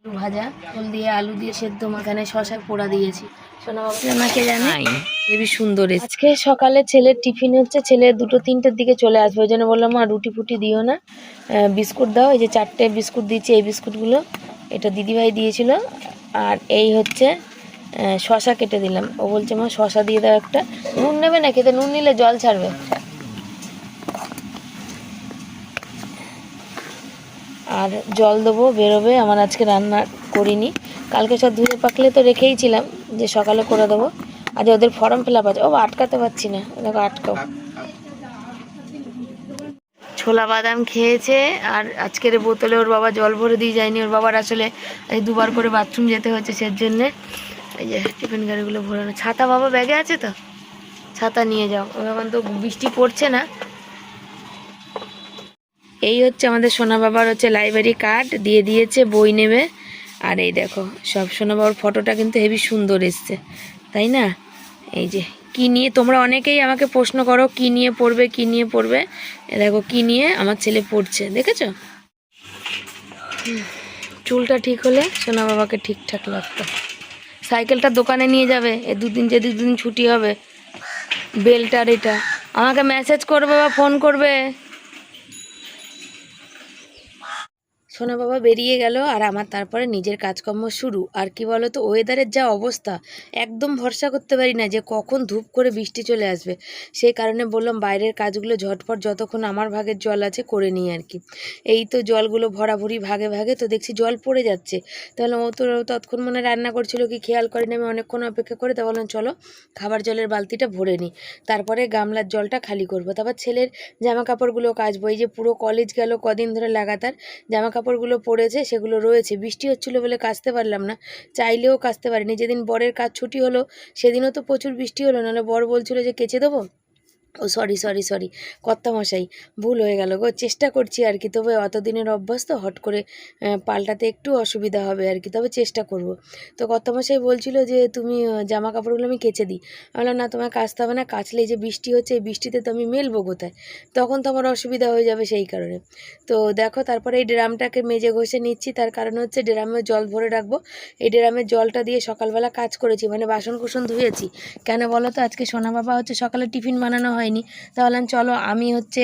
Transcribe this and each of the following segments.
আলু ভাজা, ফুল দিয়ে আলু দিয়ে সেদ্ধ মাখানে শশা পোড়া দিয়েছি। সোনা বাবা আমাকে জানে হেবি সুন্দর। আজকে সকালে ছেলের টিফিন হচ্ছে, ছেলে 2-3টের দিকে চলে আসবে, ওই জন্য বললাম মা রুটি ফুটি দিও না, বিস্কুট দাও। এই যে 4টে বিস্কুট দিচ্ছি, এই বিস্কুটগুলো এটা দিদিভাই দিয়েছিল। আর এই হচ্ছে শশা কেটে দিলাম। ও বলছে মা শশা দিয়ে দাও একটা। নুন নেবে না? খেতে নুন নিলে জল ছাড়বে। আর জল দেবো, বেরোবে। আমার আজকে রান্না করিনি, কালকে সব ধুয়ে পাকলে তো রেখেইছিলাম যে সকালে করে দেবো। আজ ওদের ফর্ম ফিল আপ আছে। ও আটকাতে পারছি না, দেখো আটকাও। ছোলা বাদাম খেয়েছে। আর আজকের বোতলে ওর বাবা জল ভরে দিয়ে যায়নি, ওর বাবার আসলে এই 2বার করে বাথরুম যেতে হচ্ছে, সের জন্যে এই যে টিফিন গাড়িগুলো ভরানো। ছাতা বাবা ব্যাগে আছে তো, ছাতা নিয়ে যাও। এখন তো বৃষ্টি পড়ছে না। এই হচ্ছে আমাদের সোনা বাবার হচ্ছে লাইব্রেরি কার্ড দিয়ে দিয়েছে, বই নেবে। আর এই দেখো সব সোনা বাবার ফটোটা কিন্তু হেবি সুন্দর এসছে, তাই না? এই যে কি নিয়ে, তোমরা অনেকেই আমাকে প্রশ্ন করো কি নিয়ে পড়বে, কি নিয়ে পড়বে। দেখো কি নিয়ে আমার ছেলে পড়ছে, দেখেছো? চুলটা ঠিক হলে সোনা বাবাকে ঠিকঠাক লাগতো। সাইকেলটা দোকানে নিয়ে যাবে, এ দুদিন ছুটি হবে। বেলটার এটা আমাকে মেসেজ করবে বা ফোন করবে। সোনা বাবা বেরিয়ে গেল, আর আমার তারপরে নিজের কাজকর্ম শুরু। আর কি বলো তো, ওয়েদারের যা অবস্থা, একদম ভরসা করতে পারি না যে কখন ধূপ করে বৃষ্টি চলে আসবে। সেই কারণে বললাম বাইরের কাজগুলো ঝটপট যতক্ষণ আমার ভাগের জল আছে করে নিই আর কি। এই তো জলগুলো ভরাভরি ভাগে ভাগে, তো দেখছি জল পড়ে যাচ্ছে। তাহলে ও তো তৎক্ষণ মনে রান্না করছিল, কি খেয়াল করিনি আমি অনেকক্ষণ অপেক্ষা করে। তা বললাম চলো খাবার জলের বালতিটা ভরে নিই, তারপরে গামলার জলটা খালি করবো। তারপর ছেলের জামা কাপড়গুলো কাচবো। এই যে পুরো কলেজ গেল কদিন ধরে লাগাতার, জামা কাপড়গুলো পড়েছে, সেগুলো রয়েছে। বৃষ্টি হচ্ছিলো বলে কাচতে পারলাম না, চাইলেও কাচতে পারিনি। যেদিন বরের কাজ ছুটি হলো সেদিনও তো প্রচুর বৃষ্টি হলো, নাহলে বর বলছিল যে কেচে দেবো। ও সরি কর্তামশাই, ভুল হয়ে গেল গো। চেষ্টা করছি আর কি, তবে অতদিনের অভ্যাস তো হট করে পাল্টাতে একটু অসুবিধা হবে আর কি, তবে চেষ্টা করব। তো কর্তামশাই বলছিল যে তুমি জামা কাপড়গুলো আমি কেচে দিই। আমি বললাম না, তোমার কাচতে হবে না, কাচলে এই যে বৃষ্টি হচ্ছে, এই বৃষ্টিতে তো আমি মেলবো কোথায়, তখন তো আমার অসুবিধা হয়ে যাবে, সেই কারণে। তো দেখো তারপরে এই ড্রামটাকে মেজে ঘষে নিচ্ছি, তার কারণ হচ্ছে ড্রামে জল ভরে রাখবো। এই ড্রামের জলটা দিয়ে সকালবেলা কাজ করেছি, মানে বাসন কুসন ধুয়েছি। কেন বলো তো, আজকে সোনা বাবা হচ্ছে সকালে টিফিন বানানো হয়নি। তাহলে চলো আমি হচ্ছে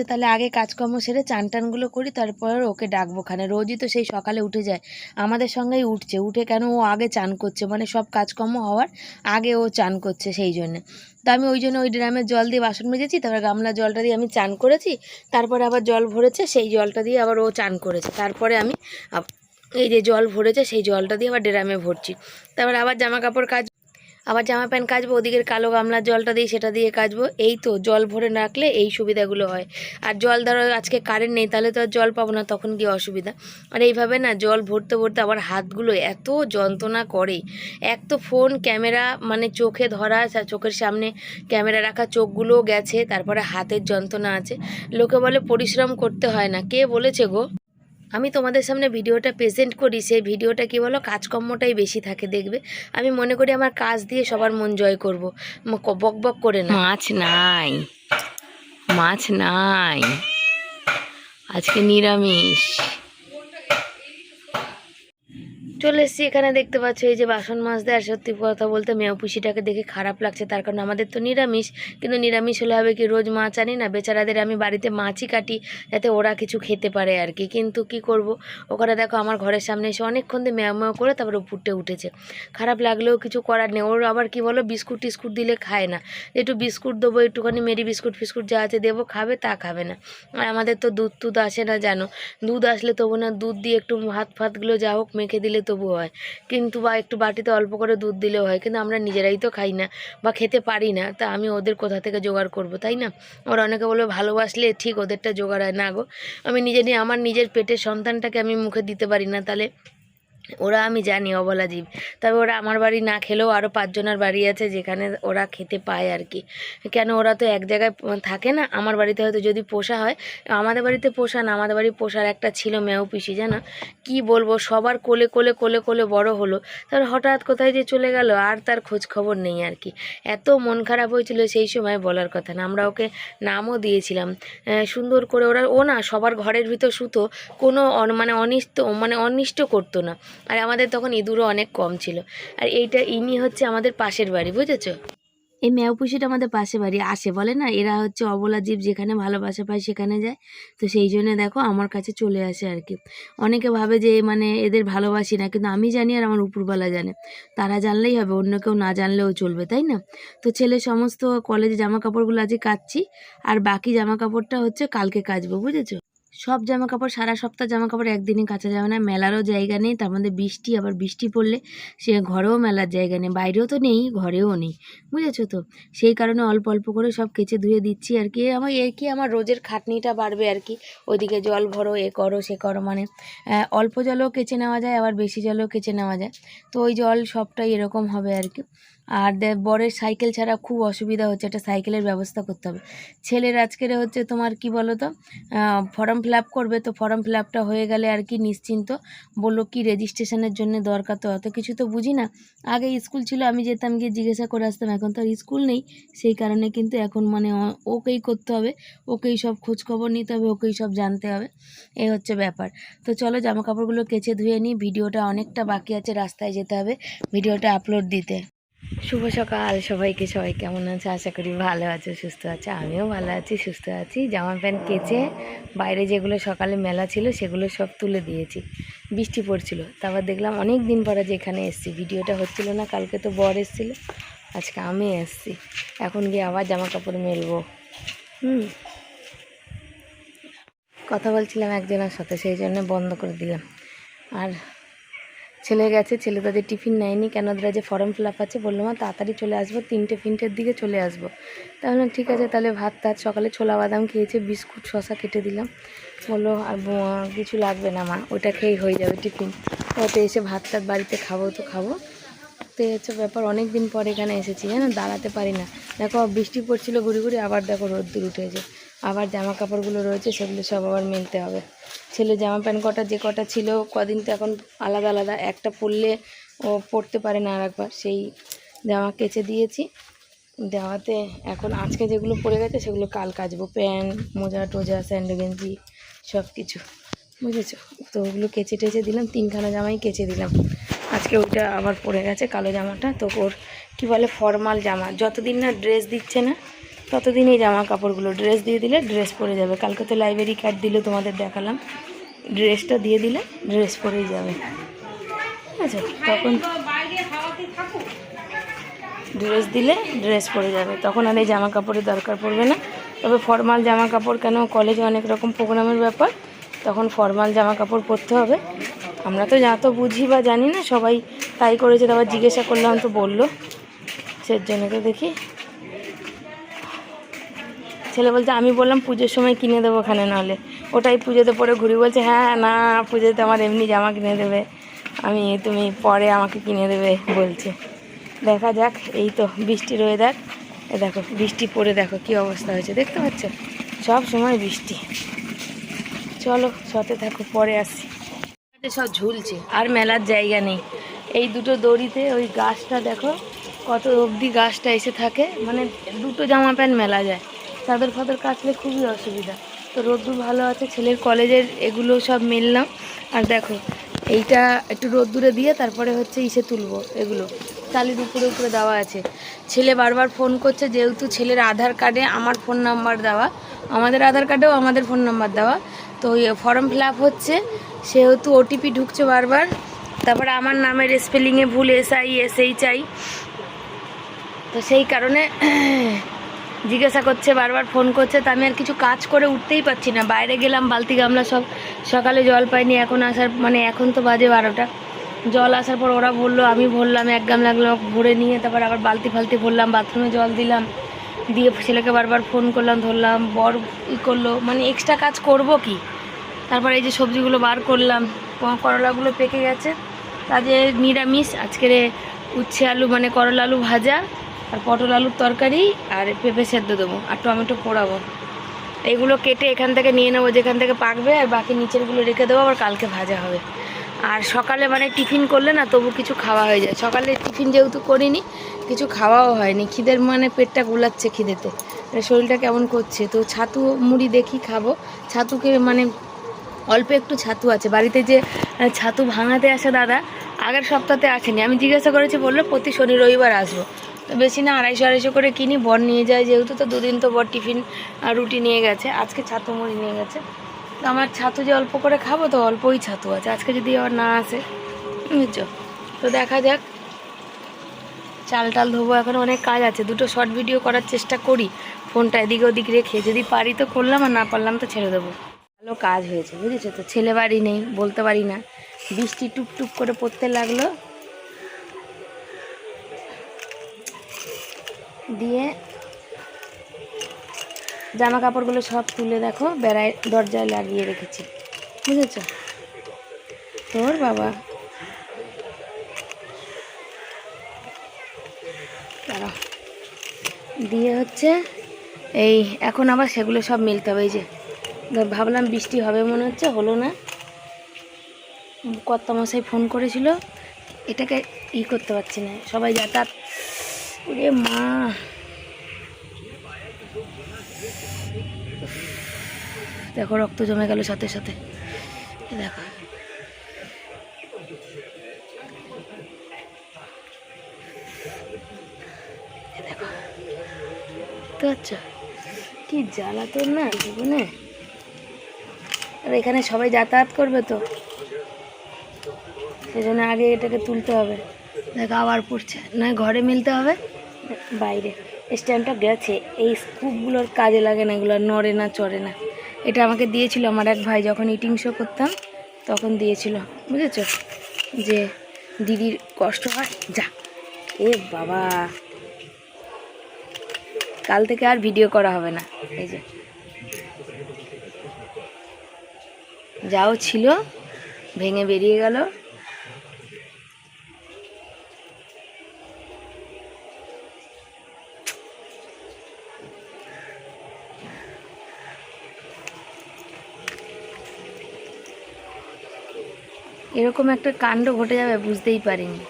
তাহলে আগে কাজকর্ম সেরে চান টানগুলো করি, তারপর ওকে ডাকবো খানে। রোজই তো সেই সকালে উঠে যায়, আমাদের সঙ্গেই উঠে কেন ও আগে চান করছে, মানে সব কাজকর্ম হওয়ার আগে ও চান করছে, সেই জন্য। তো আমি ওই জন্য ওই ড্রামের জল দিয়ে বাসন মেজেছি, তারপর গামলা জলটা দিয়ে আমি চান করেছি। তারপরে আবার জল ভরেছে, সেই জলটা দিয়ে আবার ও চান করেছে। তারপরে আমি এই যে জল ভরেছে সেই জলটা দিয়ে আবার ড্রামে ভরছি। তারপর আবার আবার জামা প্যান্ট কাচবো, ওদিকের কালো গামলার জলটা দিই সেটা দিয়ে কাচবো। এই তো জল ভরে রাখলে এই সুবিধাগুলো হয়। আর জল ধরো আজকে কারেন্ট নেই, তাহলে তো আর জল পাবো না, তখন কি অসুবিধা। আর এইভাবে না জল ভরতে ভরতে আবার হাতগুলো এত যন্ত্রণা করে। এক তো ফোন ক্যামেরা মানে চোখে ধরা, চোখের সামনে ক্যামেরা রাখা, চোখগুলোও গেছে, তারপরে হাতের যন্ত্রণা আছে। লোকে বলে পরিশ্রম করতে হয় না, কে বলেছে গো? আমি তোমাদের সামনে ভিডিওটা প্রেজেন্ট করি, সেই ভিডিওটা কি বলো, কাজকর্মটাই বেশি থাকে দেখবে। আমি মনে করি আমার কাজ দিয়ে সবার মন জয় করবো, বক বক করে না। মাছ নাই আজকে নিরামিষ। চলে এসেছি এখানে, দেখতে পাচ্ছ এই যে বাসন মাজতে। আর সত্যি কথা বলতে মেয়ে পুষিটাকে দেখে খারাপ লাগছে, তার কারণ আমাদের তো নিরামিষ। কিন্তু নিরামিষ হলে হবে কি, রোজ মাছ আনি না, বেচারাদের আমি বাড়িতে মাছই কাটি যাতে ওরা কিছু খেতে পারে আর কি। কিন্তু কি করব, ওখানে দেখো আমার ঘরের সামনে এসে অনেকক্ষণ দিয়ে ম্যাও ম্যাও করে তারপর উপরটে উঠেছে। খারাপ লাগলেও কিছু করার নেই। ওর আবার কি বলো, বিস্কুট টিস্কুট দিলে খায় না। একটু বিস্কুট দেবো, একটুখানি মেরি বিস্কুট ফিস্কুট যা আছে দেবো, খাবে, তা খাবে না। আর আমাদের তো দুধ টুধ আসে না জানো, দুধ আসলে তবু না, দুধ দিয়ে একটু ভাত ফাতগুলো যা হোক মেখে দিলে তবু হয়। কিন্তু বা একটু বাটিতে অল্প করে দুধ দিলেও হয়, কিন্তু আমরা নিজেরাই তো খাই না বা খেতে পারি না, তা আমি ওদের কোথা থেকে জোগাড় করব, তাই না? ওরা অনেকে বলবে ভালোবাসলে ঠিক ওদেরটা জোগাড় হয় না গো। আমি নিজে নিয়ে আমার নিজের পেটের সন্তানটাকে আমি মুখে দিতে পারি না, তাহলে ওরা আমি জানি অবলা জীব, তবে ওরা আমার বাড়ি না খেলেও আরও 5 জনের বাড়ি আছে যেখানে ওরা খেতে পায় আর কি। কেন ওরা তো এক জায়গায় থাকে না। আমার বাড়িতে হয়তো যদি পোষা হয়, আমাদের বাড়িতে পোষা না, আমাদের বাড়ি পোষার একটা ছিল মেও পিসি, জানো কি বলবো, সবার কোলে কোলে কোলে কোলে বড় হলো, তার হঠাৎ কোথায় যে চলে গেল আর তার খোঁজ খবর নেই আর কি। এত মন খারাপ হয়েছিল সেই সময় বলার কথা না। আমরা ওকে নামও দিয়েছিলাম সুন্দর করে। ও না সবার ঘরের ভিতর শুতো, কোনো অনিষ্ট করতো না। আর আমাদের তখন ইঁদুরও অনেক কম ছিল। আর ইনি হচ্ছে আমাদের পাশের বাড়ি, বুঝেছো? এই ম্যাওপুষিটা আমাদের পাশে বাড়ি আসে, বলে না এরা হচ্ছে অবলা জীব, যেখানে ভালোবাসা পায় সেখানে যায়। তো সেই জন্য দেখো আমার কাছে চলে আসে আর কি। অনেকে ভাবে যে এদের ভালোবাসি না, কিন্তু আমি জানি আর আমার উপরওয়ালা জানে। তারা জানলেই হবে, অন্য কেউ না জানলেও চলবে, তাই না? তো ছেলের সমস্ত কলেজে জামা কাপড়গুলো আজকে কাচ্ছি, আর বাকি জামা কাপড়টা হচ্ছে কালকে কাচবো, বুঝেছো? সব জামা কাপড়, সারা সপ্তাহ জামা কাপড় একদিনে কাচা যাবে না, মেলারও জায়গা নেই, তার মধ্যে বৃষ্টি, আবার বৃষ্টি পড়লে সে ঘরেও মেলার জায়গা নেই, বাইরেও তো নেই, ঘরেও নেই, বুঝেছো তো? সেই কারণে অল্প অল্প করে সব কেচে ধুয়ে দিচ্ছি আর কি। আমার রোজের খাটনিটা বাড়বে আর কি। ওইদিকে জল ভরো, এ করো সে করো, অল্প জলও কেচে নেওয়া যায়, আবার বেশি জলও কেচে নেওয়া যায়। তো ওই জল সবটাই এরকম হবে আর কি। আর বরের সাইকেল ছাড়া খুব অসুবিধা হচ্ছে, একটা সাইকেলের ব্যবস্থা করতে হবে। ছেলের আজকের হচ্ছে তোমার কি বলো তো, ফর্ম ফিল আপ করবে, তো ফর্ম ফিল আপটা হয়ে গেলে আর কি নিশ্চিন্ত। বললো কি রেজিস্ট্রেশনের জন্য দরকার, তো অত কিছু তো বুঝি না। আগে স্কুল ছিল, আমি যেতাম গিয়ে জিজ্ঞাসা করে আসতাম, এখন তো আর স্কুল নেই। সেই কারণে কিন্তু এখন ওকেই করতে হবে, ওকেই সব খোঁজখবর নিতে হবে, ওকেই সব জানতে হবে, এই হচ্ছে ব্যাপার। তো চলো জামা কাপড়গুলো কেচে ধুয়ে নিই, ভিডিওটা অনেকটা বাকি আছে, রাস্তায় যেতে হবে ভিডিওটা আপলোড দিতে। শুভ সকাল সবাইকে, সবাই কেমন আছে? আশা করি ভালো আছে, সুস্থ আছে। আমিও ভালো আছি, সুস্থ আছি। জামা প্যান্ট কেচে বাইরে যেগুলো সকালে মেলা ছিল সেগুলো সব তুলে দিয়েছি। বৃষ্টি পড়ছিল, তারপর দেখলাম অনেক দিন পরে যে এখানে এসেছি, ভিডিওটা হচ্ছিল না। কালকে তো বর এসেছিলো, আজকে আমি এসেছি। এখন গিয়ে আবার জামা কাপড় মেলবো। কথা বলছিলাম একজনের সাথে, সেই জন্য বন্ধ করে দিলাম। আর ছেলে গেছে, ছেলে তাদের টিফিন নেয়নি, কেন ওদের যে ফর্ম ফিল আপ আছে। বললো মা তাড়াতাড়ি চলে আসবো, 3-4টের দিকে চলে আসবো। তাহলে ঠিক আছে, তাহলে ভাত সকালে ছোলা বাদাম খেয়েছে, বিস্কুট শসা কেটে দিলাম। বললো আর কিছু লাগবে না মা, ওটা খেয়েই হয়ে যাবে টিফিন। ওতে এসে ভাত বাড়িতে খাবো তো খাবো। তো হচ্ছে ব্যাপার, অনেক দিন পর এখানে এসেছি, জানো দাঁড়াতে পারি না। দেখো বৃষ্টি পড়ছিল ঘুরি ঘুরি, আবার দেখো রোদ্দুর উঠেছে। আবার জামা কাপড়গুলো রয়েছে, সেগুলো সব আবার মেলতে হবে। ছেলে জামা প্যান্ট যে কটা ছিল কদিন তো এখন আলাদা আলাদা, একটা পরলে ও পরতে পারে না আর একবার, সেই জামা কেচে দিয়েছি। দেওয়াতে এখন আজকে যেগুলো পরে গেছে সেগুলো কাল কাচবো, প্যান্ট মোজা টোজা স্যান্ডো গেঞ্জি সব কিছু, বুঝেছো? তো ওগুলো কেচে টেচে দিলাম, 3খানা জামাই কেচে দিলাম। আজকে ওইটা আবার পরে গেছে কালো জামাটা, তো ওর কী বলে ফর্মাল জামা, যতদিন না ড্রেস দিচ্ছে না ততদিন এই জামা কাপড়গুলো, ড্রেস দিয়ে দিলে ড্রেস পরে যাবে। কালকে তো লাইব্রেরি কার্ড দিল, তোমাদের দেখালাম, ড্রেসটা দিয়ে দিলে ড্রেস পরেই যাবে, ঠিক আছে? তখন ড্রেস দিলে ড্রেস পরে যাবে, তখন আর এই জামা কাপড়ের দরকার পড়বে না। তবে ফর্মাল জামা কাপড়, কেন কলেজে অনেক রকম প্রোগ্রামের ব্যাপার, তখন ফর্মাল জামা কাপড় পরতে হবে। আমরা তো যা তো বুঝি বা জানি না, সবাই তাই করেছে। তারপর জিজ্ঞাসা করলাম তো বললো, সেই জন্য তো দেখি ছেলে বলছে, আমি বললাম পুজোর সময় কিনে দেবো ওখানে, নাহলে ওটাই পুজোতে পরে ঘুরি। বলছে হ্যাঁ না, পুজোতে আমার এমনি জামা কিনে দেবে, তুমি পরে আমাকে কিনে দেবে বলছে। দেখা যাক। এই তো বৃষ্টির ওয়েদার, দেখো বৃষ্টি পড়ে দেখো কি অবস্থা হয়েছে, দেখতে পাচ্ছ? সব সময় বৃষ্টি। চলো সাথে থাকো, পরে আসছি। সব ঝুলছে, আর মেলার জায়গা নেই। এই দুটো দড়িতে ওই গাছটা দেখো কত অবধি গাছটা এসে থাকে, দুটো জামা প্যান্ট মেলা যায়। চাদর ফাদর কাচলে খুবই অসুবিধা। তো রোদ্দুর ভালো আছে, ছেলের কলেজের এগুলো সব মেললাম। আর দেখো এইটা একটু রোদ্দুরে দিয়ে তারপরে হচ্ছে ইসে তুলবো, এগুলো টালির উপরে উপরে দেওয়া আছে। ছেলে বারবার ফোন করছে, যেহেতু ছেলের আধার কার্ডে আমার ফোন নাম্বার দেওয়া, আমাদের আধার কার্ডেও আমাদের ফোন নাম্বার দেওয়া, তো ওই ফর্ম ফিল আপ হচ্ছে, সেহেতু ওটিপি ঢুকছে বারবার। তারপরে আমার নামের স্পেলিংয়ে ভুল, SI তো সেই কারণে জিজ্ঞাসা করছে, বারবার ফোন করছে। তা আমি আর কিছু কাজ করে উঠতেই পারছি না। বাইরে গেলাম, বালতি গামলা সব, সকালে জল পাইনি, এখন এখন তো বাজে 12টা। জল আসার পর ওরা ভরলো, আমি ভরলাম, 1 গামলা ভরে নিয়ে তারপর আবার বালতি ফালতি ভরলাম, বাথরুমে জল দিলাম, দিয়ে ছেলেকে বারবার ফোন করলাম, ধরলাম, বর করলো, এক্সট্রা কাজ করব কি। তারপর এই যে সবজিগুলো বার করলাম, করলাগুলো পেকে গেছে, কাজে নিরামিষ আজকের উচ্ছে আলু মানে করলা আলু ভাজা আর পটল আলুর তরকারি আর পেঁপে সেদ্ধ দেবো আর টমেটো পোড়াবো। এইগুলো কেটে এখান থেকে নিয়ে নেবো যেখান থেকে পাকবে, আর বাকি নিচেরগুলো রেখে দেবো, আবার কালকে ভাজা হবে। আর সকালে মানে টিফিন করলে না তবু কিছু খাওয়া হয়ে যায়, সকালে টিফিন যেহেতু করিনি কিছু খাওয়াও হয়নি, খিদের মানে পেটটা গুলাচ্ছে খিদেতে, শরীরটা কেমন করছে। তো ছাতু মুড়ি দেখি খাবো, ছাতুকে মানে অল্প একটু ছাতু আছে বাড়িতে, যে ছাতু ভাঙাতে আসে দাদা আগের সপ্তাহে আসেনি, আমি জিজ্ঞাসা করেছি, বললো প্রতি শনি রবিবার আসবো। তো বেশি না 250-250 করে কিনি, বর নিয়ে যায় যেহেতু, তো দুদিন তো বর টিফিন রুটি নিয়ে গেছে, আজকে ছাতু মুড়ি নিয়ে গেছে। তো আমার ছাতু যে অল্প করে খাবো, তো অল্পই ছাতু আছে, আজকে যদি আবার না আসে বুঝছো। তো দেখা যাক, চাল টাল ধোবো, এখন অনেক কাজ আছে, দুটো শর্ট ভিডিও করার চেষ্টা করি ফোনটা এদিকে ওদিক রেখে, যদি পারি তো করলাম আর না পারলাম তো ছেড়ে দেবো। ভালো কাজ হয়েছে বুঝেছো তো, ছেলে বাড়ি নেই বলতে পারি না, বৃষ্টি টুপটুপ করে পড়তে লাগলো, দিয়ে জামা কাপড়গুলো সব তুলে দেখো বেড়ায় দরজায় লাগিয়ে রেখেছি বুঝেছো। তোর বাবা দাঁড়াও, দিয়ে হচ্ছে এই এখন আবার সেগুলো সব মিলতে হবে। এই যে ভাবলাম বৃষ্টি হবে মনে হচ্ছে, হলো না, কর্তামশাই ফোন করেছিল, এটাকে করতে পারছি না, সবাই যাতায়াত, ওরে মা দেখো রক্ত জমে গেল সাথে সাথে, দেখো দেখো তো, আচ্ছা কি জ্বালাতন না জীবনে। আর এখানে সবাই যাতায়াত করবে তো সেজন্য আগে এটাকে তুলতে হবে, দেখো আবার পড়ছে, নয় ঘরে মিলতে হবে, বাইরে স্ট্যান্ডটা গেছে, এই স্কুপগুলোর কাজে লাগে না, এগুলো নড়ে না চড়ে না। এটা আমাকে দিয়েছিল আমার এক ভাই, যখন ইটিং শো করতাম তখন দিয়েছিল বুঝেছো, যে দিদির কষ্ট হয় যা। এ বাবা, কাল থেকে আর ভিডিও করা হবে না, এই যে যাও ছিল ভেঙে বেরিয়ে গেল। এরকম একটা কাণ্ড ঘটে যাবে বুঝতেই পারিনি।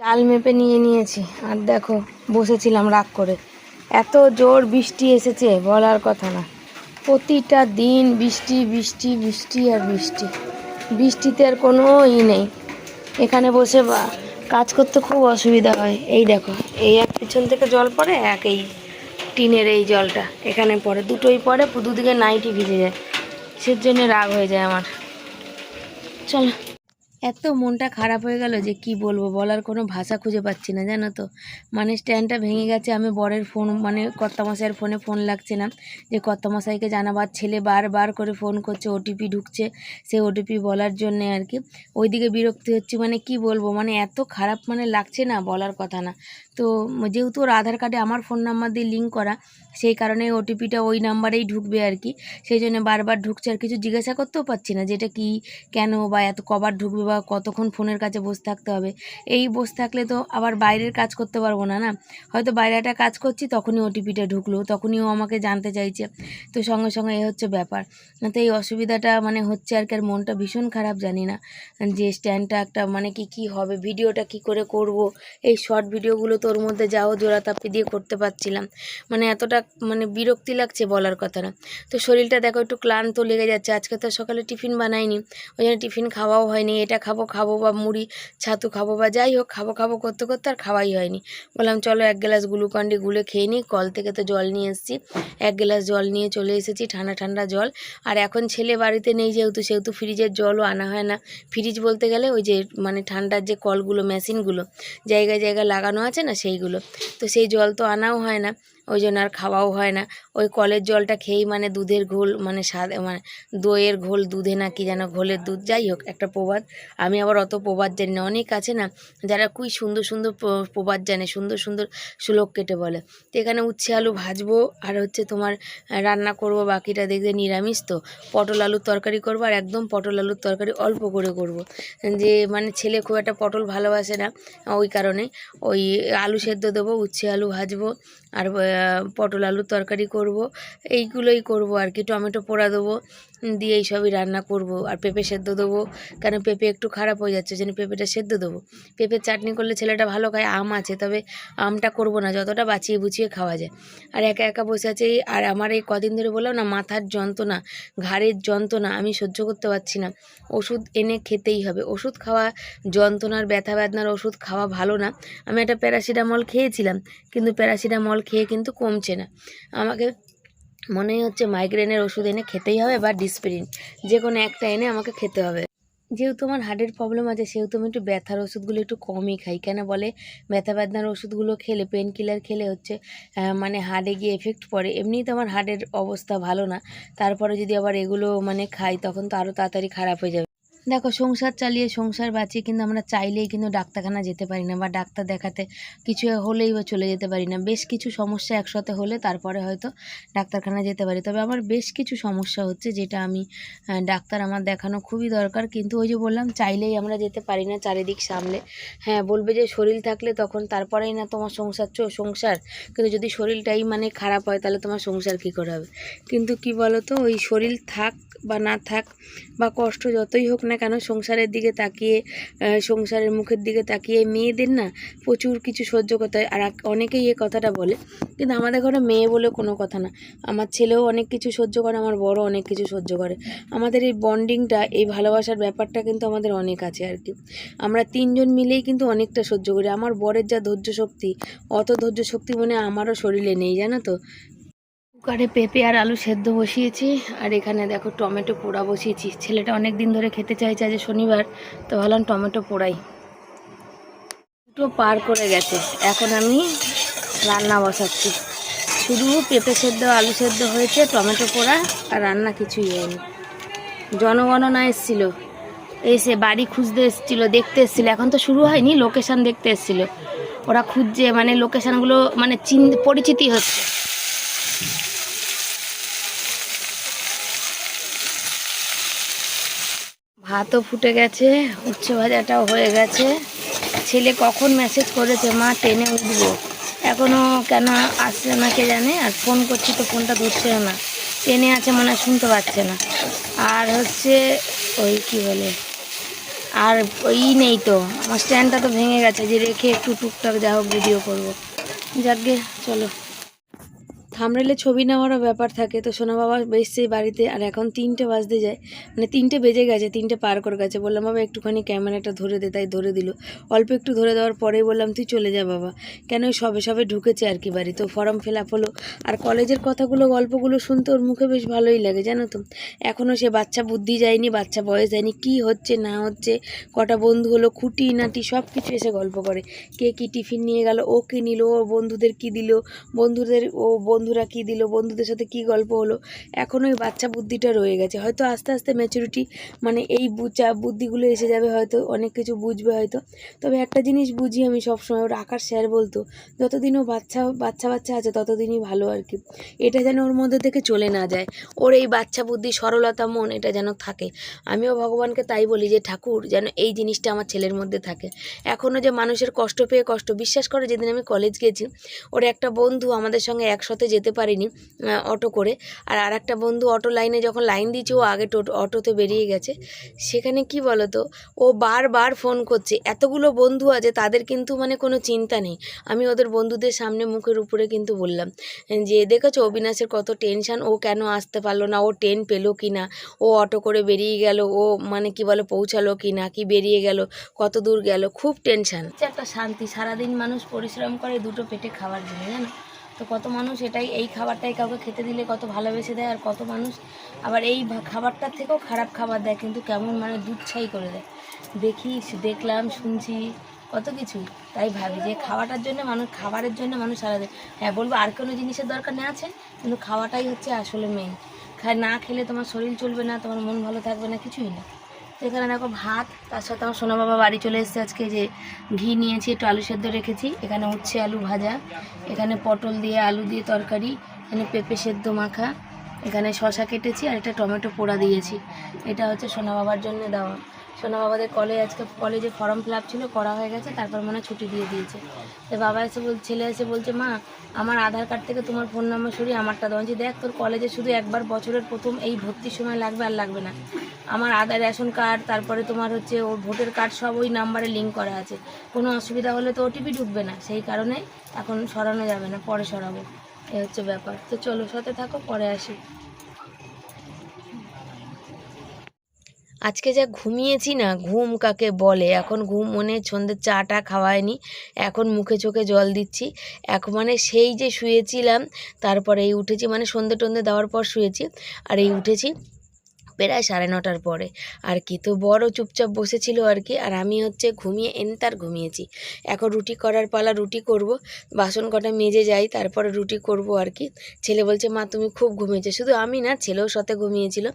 চাল মেপে নিয়ে নিয়েছি, আর দেখো বসেছিলাম রাগ করে, এত জোর বৃষ্টি এসেছে বলার কথা না, প্রতিটা দিন বৃষ্টি বৃষ্টি বৃষ্টি আর বৃষ্টি, বৃষ্টিতে আর কোনো নেই, এখানে বসে কাজ করতে খুব অসুবিধা হয়। এই দেখো এই এক পিছন থেকে জল পড়ে, এক এই টিনের এই জলটা এখানে পড়ে, দুটোই পড়ে, দুদিকে নাইটি ভিজে যায়, সেজন্য রাগ হয়ে যায় আমার। চলো, এত মনটা খারাপ হয়ে গেল যে কি বলবো, বলার কোনো ভাষা খুঁজে পাচ্ছি না জানো তো। মানে স্ট্যান্ডটা ভেঙে গেছে, আমি বরের ফোন মানে কর্তামশাইয়ের ফোনে ফোন লাগছে না, যে কর্তামশাইকে জানাবার, ছেলে বারবার করে ফোন করছে, ওটিপি ঢুকছে, সে ওটিপি বলার জন্যে আর কি, ওইদিকে বিরক্তি হচ্ছে, মানে কি বলবো, মানে এত খারাপ মানে লাগছে না বলার কথা না। তো যেহেতু ওর আধার কার্ডে আমার ফোন নাম্বার দিয়ে লিঙ্ক করা, সেই কারণে ওটিপিটা ওই নাম্বারেই ঢুকবে আর কি, সেই জন্য বারবার ঢুকছে, আর কিছু জিজ্ঞাসা করতেও পারছি না যেটা কি কেন বা এত কবার ঢুকবে বা কতক্ষণ ফোনের কাছে বসে থাকতে হবে। এই বসে থাকলে তো আবার বাইরের কাজ করতে পারবো না, না হয়তো বাইরে একটা কাজ করছি তখনই ওটিপিটা ঢুকলো, তখনই ও আমাকে জানতে চাইছে, তো সঙ্গে সঙ্গে এ হচ্ছে ব্যাপার। তো এই অসুবিধাটা মানে হচ্ছে আর কি, আর মনটা ভীষণ খারাপ, জানি না যে স্ট্যান্ডটা একটা মানে কি হবে, ভিডিওটা কি করে করব, এই শর্ট ভিডিওগুলো তোর মধ্যে যাও জোড়া তাপি দিয়ে করতে পারছিলাম, মানে এতটা মানে বিরক্তি লাগছে বলার কথা না। তো শরীরটা দেখো একটু ক্লান্ত লেগে যাচ্ছে, আজকে তো সকালে টিফিন বানাইনি, ওই জন্য টিফিন খাওয়াও হয়নি, এটা খাবো বা মুড়ি ছাতু খাবো বা যাই হোক খাবো করতে করতে আর খাওয়াই হয়নি। বললাম চলো এক গ্লাস গ্লুকন্ডি গুলে খেয়ে নিই, কল থেকে তো জল নিয়ে এসেছি, এক গ্লাস জল নিয়ে চলে এসেছি, ঠান্ডা ঠান্ডা জল। আর এখন ছেলে বাড়িতে নেই সেহেতু ফ্রিজের জলও আনা হয় না, ফ্রিজ বলতে গেলে ওই যে মানে ঠান্ডার যে কলগুলো মেশিনগুলো জায়গায় জায়গায় লাগানো আছে না সেইগুলো, তো সেই জল তো আনাও হয় না। ওই জন্য আর খাওয়াও হয় না। ওই কলের জলটা খেয়েই মানে দুধের ঘোল মানে স্বাদ মানে দইয়ের ঘোল দুধে না কি যেন ঘোলের দুধ, যাই হোক একটা প্রবাদ। আমি আবার অত প্রবাদ জানি না, অনেক আছে না যারা খুবই সুন্দর সুন্দর প্রবাদ জানে, সুন্দর সুন্দর শ্লোক কেটে বলে। তো এখানে উচ্ছে আলু ভাজবো আর হচ্ছে তোমার রান্না করব, বাকিটা দেখবে নিরামিষ তো পটল আলুর তরকারি করবো, আর একদম পটল আলুর তরকারি অল্প করে করব, যে মানে ছেলে খুব একটা পটল ভালোবাসে না, ওই কারণে ওই আলু সেদ্ধ দেবো, উচ্ছে আলু ভাজবো আর পটল আলুর তরকারি করব, এইগুলোই করব আর কি। টমেটো পোড়া দেবো, দিয়ে এইসবই রান্না করব। আর পেঁপে সেদ্ধ দেবো, কারণ পেঁপে একটু খারাপ হয়ে যাচ্ছে, যেন পেঁপেটা সেদ্ধ দেবো। পেঁপের চাটনি করলে ছেলেটা ভালো খায়, আম আছে তবে আমটা করব না, যতটা বাঁচিয়ে বুচিয়ে খাওয়া যায়। আর একা একা বসে আছে। আর আমার এই কদিন ধরে বললাম না মাথার যন্ত্রণা, ঘাড়ের যন্ত্রণা, আমি সহ্য করতে পারছি না, ওষুধ এনে খেতেই হবে। ওষুধ খাওয়া, যন্ত্রণার ব্যথা বেদনার ওষুধ খাওয়া ভালো না। আমি একটা প্যারাসিটামল খেয়েছিলাম, কিন্তু প্যারাসিটামল খেয়ে কিন্তু কমছে না। আমাকে মনে হচ্ছে মাইগ্রেনের ওষুধ এনে খেতেই হবে, বা ডিসপ্রিন, যে কোনো একটা এনে আমাকে খেতে হবে। যেহেতু আমার হার্টের প্রবলেম আছে সেহেতু আমি একটু ব্যথার ওষুধগুলো একটু কমই খাই। কেন বলে ব্যথা বেদনার ওষুধগুলো খেলে, পেন কিলার খেলে হচ্ছে মানে হার্টে গিয়ে এফেক্ট পড়ে। এমনিই তো আমার হার্টের অবস্থা ভালো না, তারপরে যদি আবার এগুলো মানে খাই তখন তো আরও তাড়াতাড়ি খারাপ হয়ে যাবে। দেখো সংসার চালিয়ে সংসার বাঁচিয়ে কিন্তু আমরা চাইলেই কিন্তু ডাক্তারখানা যেতে পারি না, বা ডাক্তার দেখাতে কিছু হলেই বা চলে যেতে পারি না। বেশ কিছু সমস্যা একসাথে হলে তারপরে হয়তো ডাক্তারখানা যেতে পারি। তবে আমার বেশ কিছু সমস্যা হচ্ছে যেটা আমি ডাক্তার আমার দেখানো খুবই দরকার, কিন্তু ওই যে বললাম চাইলেই আমরা যেতে পারি না চারিদিক সামলে। হ্যাঁ বলবে যে শরীর থাকলে তখন তারপরেই না তোমার সংসার, কিন্তু যদি শরীরটাই মানে খারাপ হয় তাহলে তোমার সংসার কী করে হবে। কিন্তু কি বলো তো, ওই শরীর থাক বা না থাক বা কষ্ট যতই হোক না কেন, সংসারের দিকে তাকিয়ে, সংসারের মুখের দিকে তাকিয়ে মেয়েদের না প্রচুর কিছু সহ্য করতে হয়। আর অনেকেই এ কথাটা বলে, কিন্তু আমাদের ঘরে মেয়ে বলে কোনো কথা না। আমার ছেলেও অনেক কিছু সহ্য করে, আমার বড় অনেক কিছু সহ্য করে। আমাদের এই বন্ডিংটা, এই ভালোবাসার ব্যাপারটা কিন্তু আমাদের অনেক আছে আর কি। আমরা তিনজন মিলেই কিন্তু অনেকটা সহ্য করি। আমার বরের যা ধৈর্য শক্তি, অত ধৈর্য শক্তি মনে আমারও শরীরে নেই, জানো তো। কুকারে পেঁপে আর আলু সেদ্ধ বসিয়েছি, আর এখানে দেখো টমেটো পোড়া বসিয়েছি। ছেলেটা অনেক দিন ধরে খেতে চাইছে, আজ শনিবার, তো ভাবলাম টমেটো পোড়াই। দুটো পার করে গেছে, এখন আমি রান্না বসাচ্ছি। শুধু পেঁপে সেদ্ধ আলু সেদ্ধ হয়েছে, টমেটো পোড়া আর রান্না কিছুই হয়নি। জনগণনা এসেছিল, এসে বাড়ি খুঁজতে এসেছিলো, দেখতে এসেছিলো, এখন তো শুরু হয়নি, লোকেশান দেখতে এসেছিলো। ওরা খুঁজছে, মানে লোকেশানগুলো মানে পরিচিতি হচ্ছে। ভাতও ফুটে গেছে, উচ্ছে ভাজাটাও হয়ে গেছে। ছেলে কখন মেসেজ করেছে মা ট্রেনে উঠবো, এখনও কেন আসছে না কে জানে। আর ফোন করছি তো ফোনটা ধরছেও না, ট্রেনে আছে মনে হয় শুনতে পাচ্ছে না। আর হচ্ছে ওই কি বলে, আর ওই নেই তো, আমার স্ট্যান্ডটা তো ভেঙে গেছে, যে রেখে একটু টুকটাক যা হোক ভিডিও করবো। যাকগে চলো। থামরেলে ছবি নেওয়ারও ব্যাপার থাকে, তো সোনা বাবা এসছে বাড়িতে, আর এখন 3টে বাজতে যায়, মানে 3টে বেজে গেছে, 3টে পার করে গেছে। বললাম বাবা একটুখানি ক্যামেরাটা ধরে দে, তাই ধরে দিল। অল্প একটু ধরে দেওয়ার পরেই বললাম তুই চলে যা বাবা, কেন ওই সবে সবে ঢুকেছে আর কি বাড়ি, তো ফর্ম ফিল আপ হলো। আর কলেজের কথাগুলো গল্পগুলো শুনতে ওর মুখে বেশ ভালোই লাগে, জানো তো। এখনও সে বাচ্চা বুদ্ধি যায়নি, বাচ্চা বয়স যায়নি, কি হচ্ছে না হচ্ছে, কটা বন্ধু হলো, খুঁটি নাটি সব কিছু এসে গল্প করে। কে কী টিফিন নিয়ে গেল, ও কী নিল, ও বন্ধুদের কী দিল, বন্ধুরা কী দিল, বন্ধুদের সাথে কী গল্প হলো। এখন ওই বাচ্চা বুদ্ধিটা রয়ে গেছে, হয়তো আস্তে আস্তে ম্যাচুরিটি মানে এই বুদ্ধিগুলো এসে যাবে, হয়তো অনেক কিছু বুঝবে হয়তো। তবে একটা জিনিস বুঝি আমি সবসময়, ওর আকার স্যার বলতো যতদিন ও বাচ্চা আছে ততদিনই ভালো আর কি। এটা যেন ওর মধ্যে থেকে চলে না যায়, ওর এই বাচ্চা বুদ্ধি সরলতা মন এটা যেন থাকে। আমিও ভগবানকে তাই বলি যে ঠাকুর যেন এই জিনিসটা আমার ছেলের মধ্যে থাকে। এখনও যে মানুষের কষ্ট পেয়ে বিশ্বাস করে, যেদিন আমি কলেজ গেছি ওর একটা বন্ধু আমাদের সঙ্গে একসাথে যেতে পারিনি অটো করে, আর একটা বন্ধু অটো লাইনে যখন লাইন দিয়েছে ও আগে অটোতে বেরিয়ে গেছে। সেখানে কি বলতো, ও বারবার ফোন করছে, এতগুলো বন্ধু আছে তাদের কিন্তু মানে কোনো চিন্তা নেই। আমি ওদের বন্ধুদের সামনে মুখের উপরে কিন্তু বললাম যে দেখেছো অবিনাশের কত টেনশান, ও কেন আসতে পারলো না, ও ট্রেন পেলো কি না, ও অটো করে বেরিয়ে গেল, ও মানে কি বলে পৌঁছালো কি না, কি বেরিয়ে গেল, কত দূর গেল, খুব টেনশান। একটা শান্তি, সারাদিন মানুষ পরিশ্রম করে দুটো পেটে খাওয়ার জন্য, জানো তো। কত মানুষ এই খাবারটাই কাউকে খেতে দিলে কত ভালোবেসে দেয়, আর কত মানুষ আবার এই খাবারটার থেকেও খারাপ খাবার দেয়, কিন্তু কেমন মানে দুধ ছাই করে দেয়। দেখলাম শুনছি, কত কিছুই। তাই ভাবি যে খাওয়াটার জন্য মানুষ, খাবারের জন্য মানুষ সারা দেয়। হ্যাঁ বলবো আর কোনো জিনিসের দরকার নেই আছে, কিন্তু খাওয়াটাই হচ্ছে আসলে মেইন। না খেলে তোমার শরীর চলবে না, তোমার মন ভালো থাকবে না, কিছুই না। তো এখানে দেখো ভাত, তার সাথে আমার সোনা বাবা বাড়ি চলে এসেছে আজকে, যে ঘি নিয়েছি, একটু আলু সেদ্ধ রেখেছি, এখানে উচ্ছে আলু ভাজা, এখানে পটল দিয়ে আলু দিয়ে তরকারি, এখানে পেঁপে সেদ্ধ মাখা, এখানে শশা কেটেছি, আর একটা টমেটো পোড়া দিয়েছি। এটা হচ্ছে সোনা বাবার জন্য দেওয়া। সোনা বাবাদের আজকে কলেজে ফর্ম ফিল আপ ছিল, করা হয়ে গেছে, তারপর মনে হয় ছুটি দিয়ে দিয়েছে। তো বাবা ছেলে এসে বলছে, মা আমার আধার কার্ড থেকে তোমার ফোন নাম্বার সরিয়ে আমারটা দেওয়া। দেখ তোর কলেজে শুধু একবার বছরের প্রথম এই ভর্তির সময় লাগবে, আর লাগবে না। আমার আধার, রেশন কার্ড, তারপরে তোমার হচ্ছে ওর ভোটার কার্ড, সব ওই নাম্বারে লিঙ্ক করা আছে। কোনো অসুবিধা হলে তো ওটিপি ঢুকবে না, সেই কারণে এখন সরানো যাবে না, পরে সরাবো, এই হচ্ছে ব্যাপার। তো চলো সাথে থাকো, পরে আসি। আজকে যা ঘুমিয়েছি না, ঘুম কাকে বলে! এখন ঘুম মনে সন্ধ্যে চাটা খাওয়ায়নি, এখন মুখে চোখে জল দিচ্ছি। এখন মানে সেই যে শুয়েছিলাম, তারপরে এই উঠেছি, মানে সন্ধ্যে টন্ধে দেওয়ার পর শুয়েছি, আর এই উঠেছি প্রায় 9:30টার পরে আর কি। তো বড় চুপচাপ বসেছিল আর কি, আর আমি হচ্ছে ঘুমিয়ে এনতার ঘুমিয়েছি। এখন রুটি করার পালা, রুটি করব, বাসন কটা মেজে যাই, তারপরে রুটি করব আর কি। ছেলে বলছে, মা তুমি খুব ঘুমিয়েছো। শুধু আমি না, ছেলেও সাথে ঘুমিয়েছিল।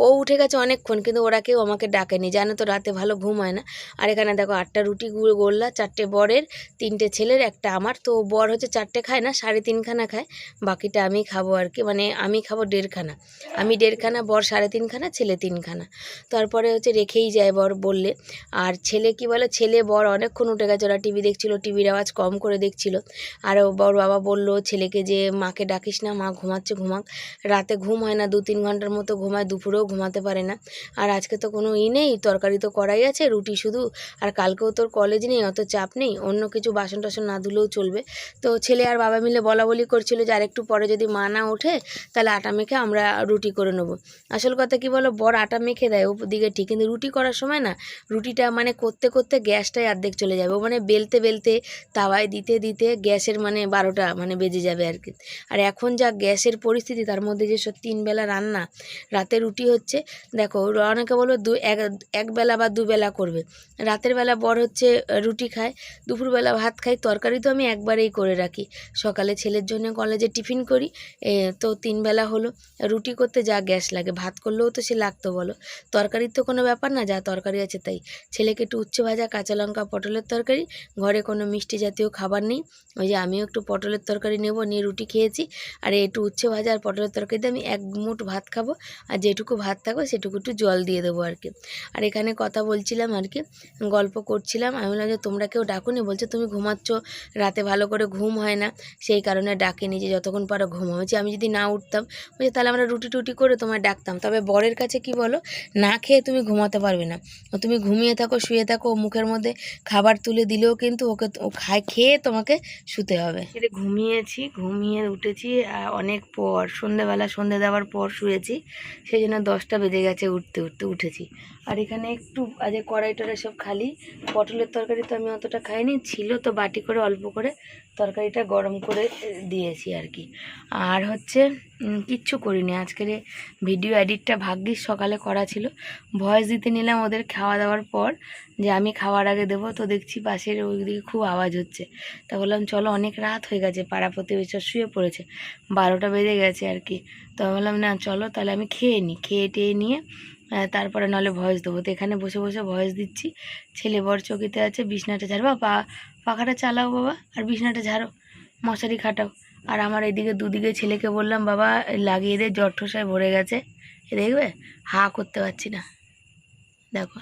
ও উঠে গেছে অনেকক্ষণ, কিন্তু ওরা কেউ আমাকে ডাকেনি, জানো তো রাতে ভালো ঘুম হয় না। আর এখানে দেখো 8টা রুটি গড়লা, 4টে বরের, 3টে ছেলের, একটা আমার। তো বর হচ্ছে 4টে খায় না, 3.5খানা খায়, বাকিটা আমি খাবো আর কি। মানে আমি খাবো 1.5খানা, আমি 1.5খানা, বর 3.5খানা, ছেলে 3খানা। তারপরে হচ্ছে রেখেই যায় বর বললে। আর ছেলে কি বলে, ছেলে বর অনেকক্ষণ উঠে গেছে, ওরা টিভি দেখছিল, টিভির আওয়াজ কম করে দেখছিল। আর বর বাবা বলল ছেলেকে যে মাকে ডাকিস না, মা ঘুমাচ্ছে, ঘুমাক, রাতে ঘুম হয় না, 2-3 ঘন্টার মতো ঘুমায়, দুপুরেও ঘুমাতে পারে না। আর আজকে তো কোনো নেই, তরকারি তো করাই আছে, রুটি শুধু। আর কালকেও তোর কলেজ নেই, অত চাপ নেই, অন্য কিছু বাসন টাসন না ধুলেও চলবে। তো ছেলে আর বাবা মিলে বলা বলি করছিল যে আরেকটু পরে যদি মা না ওঠে, তাহলে আটা মেখে আমরা রুটি করে নেবো। আসল কথা কি বলো, বর আটা মেখে দেয় ওদিকে ঠিক, কিন্তু রুটি করার সময় না, রুটিটা মানে করতে করতে গ্যাসটাই অর্ধেক চলে যাবে, ও মানে বেলতে বেলতে তাওয়ায় দিতে দিতে গ্যাসের মানে 12টা মানে বেজে যাবে আর কি। আর এখন যা গ্যাসের পরিস্থিতি, তার মধ্যে যে 3 বেলা রান্না, রাতে রুটি হচ্ছে। দেখো অনেকে বলবে এক বেলা বা 2 বেলা করবে, রাতের বেলা বর হচ্ছে রুটি খায়, দুপুরবেলা ভাত খায়, তরকারি তো আমি একবারেই করে রাখি। সকালে ছেলের জন্য কলেজে টিফিন করি, তো 3 বেলা হলো। রুটি করতে যা গ্যাস লাগে, ভাত করলেও তো সে লাগতো বলো। তরকারির তো কোনো ব্যাপার না, যা তরকারি আছে তাই। ছেলেকে একটু উচ্ছে ভাজা, কাঁচা লঙ্কা, পটলের তরকারি, ঘরে কোনো মিষ্টি জাতীয় খাবার নেই, ওই যে আমিও একটু পটলের তরকারি নেব, নিয়ে রুটি খেয়েছি। আর একটু উচ্ছে ভাজা আর পটলের তরকারিতে আমি 1 মুঠ ভাত খাবো, আর যেটুকু ভাত থাকবে সেটুকু একটু জল দিয়ে দেবো আর কি। আর এখানে কথা বলছিলাম আর কি, গল্প করছিলাম। আমি বললাম যে তোমরা কেউ ডাকুনি, বলছে তুমি ঘুমাচ্ছ, রাতে ভালো করে ঘুম হয় না, সেই কারণে ডাকেনি, যে যতক্ষণ পারো ঘুমাও। বলছি আমি যদি না উঠতাম, বলছে তাহলে আমরা রুটি টুটি করে তোমায় ডাকতাম। তবে বরের কাছে কি বলো, না খেয়ে তুমি ঘুমাতে পারবে না, তুমি ঘুমিয়ে থাকো, শুয়ে থাকো, মুখের মধ্যে খাবার তুলে দিলেও কিন্তু ও খেয়ে তোমাকে শুতে হবে। ঘুমিয়েছি, ঘুমিয়ে উঠেছি অনেক পর, সন্ধে দেওয়ার পর শুয়েছি, সেই জন্য 10টা বেজে গেছে উঠতে উঠেছি। আর এখানে একটু আজ কড়াই টড়াই সব খালি, পটলের তরকারি তো আমি অতটা খাইনি, ছিল তো বাটি করে অল্প করে তরকারিটা গরম করে দিয়েছি আর কি। আর হচ্ছে কিচ্ছু করিনি আজকের, ভিডিও এডিটটা ভাগ্যিস সকালে করা ছিল, ভয়েস দিতে নিলাম ওদের খাওয়া দাওয়ার পর, যে আমি খাওয়ার আগে দেবো, তো দেখছি পাশের ওইদিকে খুব আওয়াজ হচ্ছে। তা বললাম চলো, অনেক রাত হয়ে গেছে, পাড়া প্রতিবেশী শুয়ে পড়েছে, 12টা বেজে গেছে আর কি। তো বললাম না চলো তাহলে আমি খেয়ে নিই, খেয়ে টেয়ে নিয়ে তারপরে নাহলে ভয়েস দেবো। তো এখানে বসে বসে ভয়েস দিচ্ছি, ছেলে বর চকিতে আছে, বিছনাটা ঝাড়ো, পাখাটা চালাও বাবা, আর বিছনাটা ঝাড়ো, মশারি খাটাও। আর আমার এদিকে দুদিকে ছেলেকে বললাম, বাবা লাগিয়ে দে, জ্বর ঠোসায় ভরে গেছে, দেখবে হা করতে পারছি না, দেখো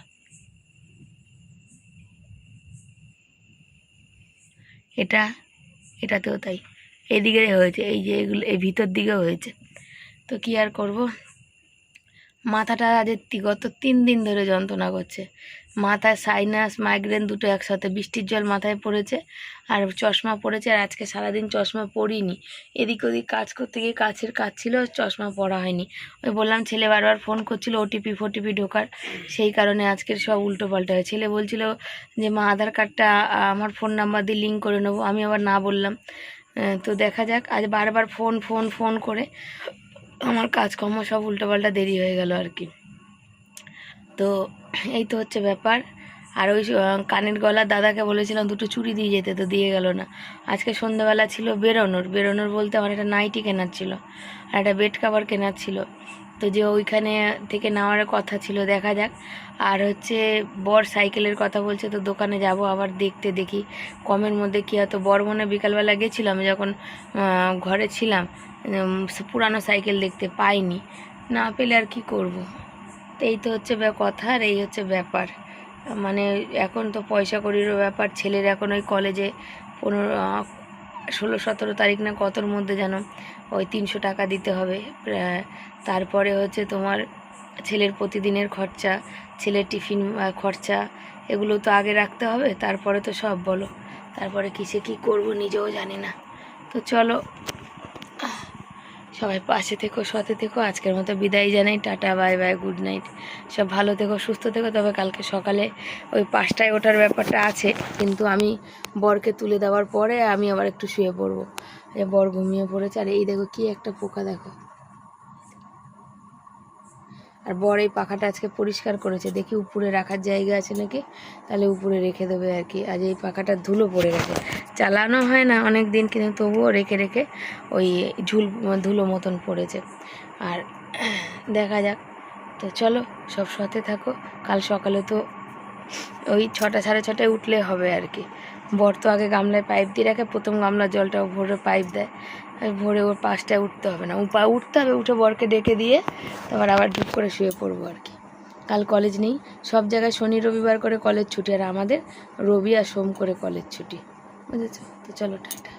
এটাতেও তাই, এদিকে হয়েছে, এই যে এগুলো এই ভিতর দিকে হয়েছে। তো কি আর করব, মাথাটা আজ গত 3 দিন ধরে যন্ত্রণা করছে, মাথায় সাইনাস মাইগ্রেন দুটো একসাথে, বৃষ্টির জল মাথায় পড়েছে, আর চশমা পড়েছে, আর আজকে সারাদিন চশমা পরিনি, এদিক ওদিক কাজ করতে গিয়ে কাছের কাজ ছিল, চশমা পরা হয়নি। ওই বললাম ছেলে বারবার ফোন করছিল ওটিপি ফোটিপি ঢোকার, সেই কারণে আজকের সব উল্টো পাল্টা হয়। ছেলে বলছিল যে মা আধার কার্ডটা আমার ফোন নাম্বার দিয়ে লিঙ্ক করে নেবো, আমি আবার না বললাম। তো দেখা যাক, আজ বারবার ফোন ফোন ফোন করে আমার কাজকর্ম সব উল্টোপাল্টা দেরি হয়ে গেল আর কি। তো এই তো হচ্ছে ব্যাপার। আর ওই কানের গলার দাদাকে বলেছিলাম দুটো চুড়ি দিয়ে যেতে, তো দিয়ে গেল না। আজকে সন্ধ্যাবেলা ছিল বেরোনোর বলতে আমার একটা নাইটি কেনার ছিল আর একটা বেড কাভার কেনার ছিল, তো যে ওইখানে থেকে নেওয়ার কথা ছিল, দেখা যাক। আর হচ্ছে বর সাইকেলের কথা বলছে, তো দোকানে যাব আবার দেখতে, দেখি কমের মধ্যে কী হয়তো। বর মনে বিকালবেলা গেছিলাম যখন ঘরে ছিলাম, পুরানো সাইকেল দেখতে পাইনি, না পেলে আর কি করব। তো এই তো হচ্ছে কথা, আর এই হচ্ছে ব্যাপার। মানে এখন তো পয়সা কড়িরও ব্যাপার, ছেলের এখন ওই কলেজে 16-17 তারিখ না কতর মধ্যে যেন ওই 300 টাকা দিতে হবে। তারপরে হচ্ছে তোমার ছেলের প্রতিদিনের খরচা, ছেলের টিফিন খরচা, এগুলো তো আগে রাখতে হবে, তারপরে তো সব বলো। তারপরে কিসে কী করব নিজেও জানি না। তো চলো, সবাই পাশে থেকো, সাথে থেকো। আজকের মতো বিদায় জানাই, tata, bye bye, good night. সব ভালো থেকো, সুস্থ থেকো। তবে কালকে সকালে ওই 5টায় ওঠার ব্যাপারটা আছে, কিন্তু আমি বরকে তুলে দেওয়ার পরে আমি আবার একটু শুয়ে পড়বো। বর ঘুমিয়ে পড়েছে। আর এই দেখো কি একটা পোকা, দেখো। আর বর এই পাখাটা আজকে পরিষ্কার করেছে, দেখি উপরে রাখার জায়গা আছে নাকি, তাহলে উপরে রেখে দেবে আর কি। আজ এই পাখাটা ধুলো পড়ে গেছে, চালানো হয় না অনেক দিন, কিন্তু তবুও রেখে রেখে ওই ধুলো মতন পড়েছে। আর দেখা যাক। তো চলো, সব সাথে থাকো। কাল সকালে তো ওই 6টা 6:30 উঠলে হবে আর কি। বর তো আগে গামলায় পাইপ দিয়ে রাখে, প্রথম গামলার জলটা ভরে পাইপ দেয়, ভোরে ওর 5টায় উঠতে হবে না, উঠতে হবে, উঠে বরকে ডেকে দিয়ে তারপর আবার ধূপ করে শুয়ে পড়বো আর কি। কাল কলেজ নেই, সব জায়গায় শনি রবিবার করে কলেজ ছুটি, আর আমাদের রবি আর সোম করে কলেজ ছুটি, বুঝেছো? তো চলো, টাটা।